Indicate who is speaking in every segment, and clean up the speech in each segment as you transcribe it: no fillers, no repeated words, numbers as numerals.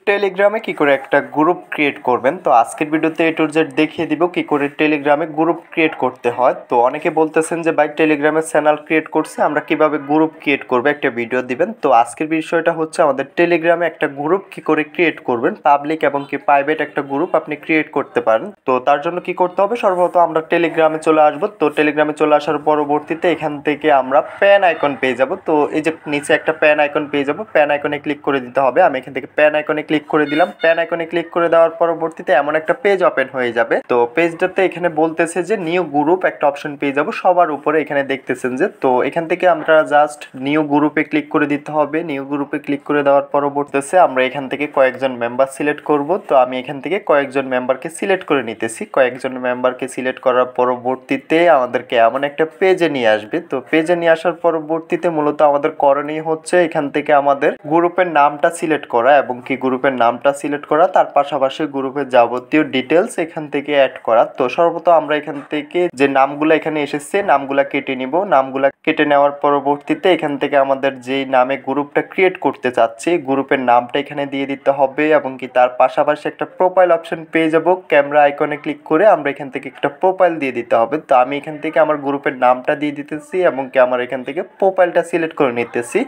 Speaker 1: টেলিগ্রামে কি করে একটা গ্রুপ ক্রিয়েট করবেন। তো আজকের ভিডিওতে এ টু জেড দেখিয়ে দিব কি করে টেলিগ্রামে গ্রুপ ক্রিয়েট করতে হয়। তো অনেকে বলতেছেন যে ভাই টেলিগ্রামে চ্যানেল ক্রিয়েট করছে, আমরা কিভাবে গ্রুপ ক্রিয়েট করব, একটা ভিডিও দিবেন। তো আজকের বিষয়টা হচ্ছে আমাদের টেলিগ্রামে একটা গ্রুপ কি করে ক্রিয়েট করবেন, পাবলিক এবং কি প্রাইভেট একটা গ্রুপ আপনি ক্রিয়েট করতে পারেন। তো তার জন্য কি করতে হবে, সর্বপ্রথম আমরা টেলিগ্রামে চলে আসব। তো টেলিগ্রামে চলে আসার পরবর্তীতে এখান থেকে আমরা প্যান আইকন পেয়ে যাব। তো এই যে নিচে একটা প্যান আইকন পেয়ে যাব, প্যান আইকনে ক্লিক করে দিতে হবে। আমি এখান থেকে প্যান আইকনে ক্লিক করে দিলাম। প্যান আইকনে ক্লিক করে দেওয়ার পরবর্তীতে এমন একটা পেজ ওপেন হয়ে যাবে। তো পেজটাতে এখানে বলতেছে যে নিউ গ্রুপ একটা অপশন পেয়ে যাব সবার উপরে, এখানে দেখতেছেন যে। তো এখান থেকে আমরা জাস্ট নিউ গ্রুপে ক্লিক করে দিতে হবে। নিউ গ্রুপে ক্লিক করে দেওয়ার পরবর্তীতে আমরা এখান থেকে কয়েকজন মেম্বার সিলেক্ট করব। তো আমি এখান থেকে কয়েকজন মেম্বারকে সিলেক্ট করে নিতেছি। কয়েকজন মেম্বারকে সিলেক্ট করার পরবর্তীতে আমাদেরকে এমন একটা পেজে নিয়ে আসবে। তো পেজে নিয়ে আসার পরবর্তীতে মূলত আমাদের করণীয় হচ্ছে এখান থেকে আমাদের গ্রুপের নামটা সিলেক্ট করা এবং কি গ্রুপের নামটা সিলেক্ট করা, তার পাশাপাশি গ্রুপের যাবতীয় ডিটেলস এখান থেকে অ্যাড করা। তো সর্বপ্রথম আমরা এখান থেকে যে নামগুলো এখানে এসেছে নামগুলা কেটে নিব। নামগুলা কেটে নেওয়ার পরবর্তীতে এখান থেকে আমাদের যেই নামে গ্রুপটা ক্রিয়েট করতে চাচ্ছি গ্রুপের নামটা এখানে দিয়ে দিতে হবে এবং কি তার পাশাপাশি একটা প্রোফাইল অপশন পেয়ে যাব। ক্যামেরা আইকনে ক্লিক করে আমরা এখান থেকে একটা প্রোফাইল দিয়ে দিতে হবে। তো আমি এখান থেকে আমার গ্রুপের নামটা দিয়ে দিতেছি এবং কি আমার এখান থেকে প্রোফাইলটা সিলেক্ট করে নিতেছি।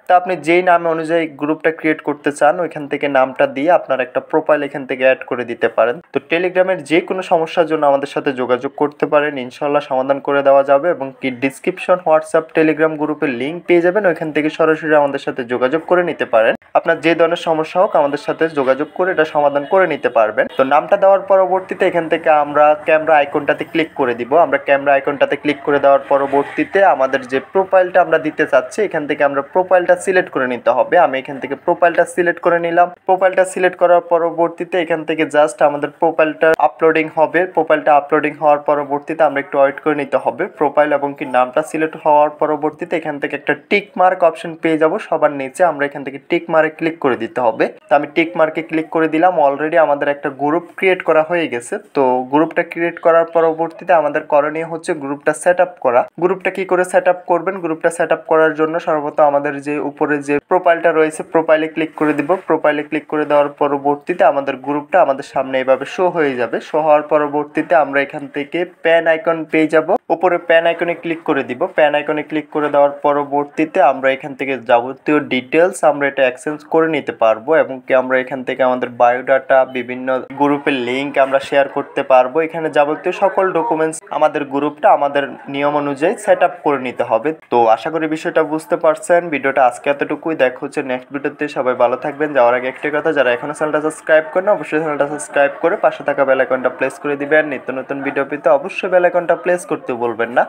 Speaker 1: তো আপনি যেই নামে অনুযায়ী গ্রুপটা ক্রিয়েট করতে চান ওইখান থেকে নামটা দিয়ে আপনার একটা প্রোফাইল এখান থেকে অ্যাড করে দিতে পারেন। তো টেলিগ্রামের যে কোনো সমস্যার জন্য আমাদের সাথে যোগাযোগ করতে পারেন, ইনশাল্লাহ সমাধান করে দেওয়া যাবে। এবং কি ডিসক্রিপশন হোয়াটসঅ্যাপ টেলিগ্রাম গ্রুপের লিঙ্ক পেয়ে যাবেন, ওইখান থেকে সরাসরি আমাদের সাথে যোগাযোগ করে নিতে পারেন। আপনার যে ধরনের সমস্যা হোক আমাদের সাথে যোগাযোগ করে এটা সমাধান করে নিতে পারবেন। তো নামটা দেওয়ার পরবর্তীতে এখান থেকে আমরা ক্যামেরা আইকনটাতে ক্লিক করে দিব। আমরা ক্যামেরা আইকনটাতে ক্লিক করে দেওয়ার পরবর্তীতে আমাদের যে প্রোফাইলটা আমরা দিতে চাচ্ছি এখান থেকে আমরা প্রোফাইলটা সিলেক্ট করে নিতে হবে। আমি এখান থেকে প্রোফাইলটা সিলেক্ট করে নিলাম। প্রোফাইলটা সিলেক্ট করার পরবর্তীতে এখান থেকে জাস্ট আমাদের প্রোফাইলটা আপলোডিং হবে। প্রোফাইলটা আপলোডিং হওয়ার পরবর্তীতে আমরা একটু ওয়েট করে নিতে হবে। প্রোফাইল এবং কি নামটা সিলেক্ট হওয়ার পরবর্তীতে এখান থেকে একটা টিক মার্ক অপশন পেয়ে যাব সবার নিচে। আমরা এখান থেকে টিক মার্কে ক্লিক করে দিতে হবে। তো আমি টিক মার্কে ক্লিক করে দিলাম। অলরেডি আমাদের একটা গ্রুপ ক্রিয়েট করা হয়ে গেছে। তো গ্রুপটা ক্রিয়েট করার পরবর্তীতে আমাদের করণীয় হচ্ছে গ্রুপটা সেট আপ করা। গ্রুপটা কি করে সেট আপ করবেন, গ্রুপটা সেট আপ করার জন্য সর্বপ্রথম আমাদের যে উপরে যে প্রোফাইলটা রয়েছে প্রোফাইলে ক্লিক করে দিব। প্রোফাইলে ক্লিক করে দেওয়ার পরবর্তীতে আমাদের গ্রুপটা আমাদের সামনে এইভাবে শো হয়ে যাবে। শো হওয়ার পরবর্তীতে আমরা এখান থেকে প্যান আইকন পেয়ে যাব। উপরে প্যান আইকনে ক্লিক করে দিব। প্যান আইকনে ক্লিক করে দেওয়ার পরবর্তীতে আমরা এখান থেকে যাবতীয় ডিটেলস আমরা এটা এক্সচেঞ্জ করে নিতে পারবো এবং কি আমরা এখান থেকে আমাদের বায়োডাটা, বিভিন্ন গ্রুপের লিঙ্ক আমরা শেয়ার করতে পারবো। এখানে যাবতীয় সকল ডকুমেন্টস আমাদের গ্রুপটা আমাদের নিয়ম অনুযায়ী সেট আপ করে নিতে হবে। তো আশা করি বিষয়টা বুঝতে পারছেন। ভিডিওটা আজকে এতটুকুই, দেখা হচ্ছে নেক্সট ভিডিওতে। সবাই ভালো থাকবেন। যাওয়ার আগে একটাই কথা, যারা এখনো চ্যানেলটা সাবস্ক্রাইব করেন অবশ্যই চ্যানেলটা সাবস্ক্রাইব করে পাশে থাকা বেল আইকনটা প্রেস করে দিবেন। নিত্য নতুন ভিডিও পেতে অবশ্যই বেল আইকনটা প্রেস করতে বলবেন না।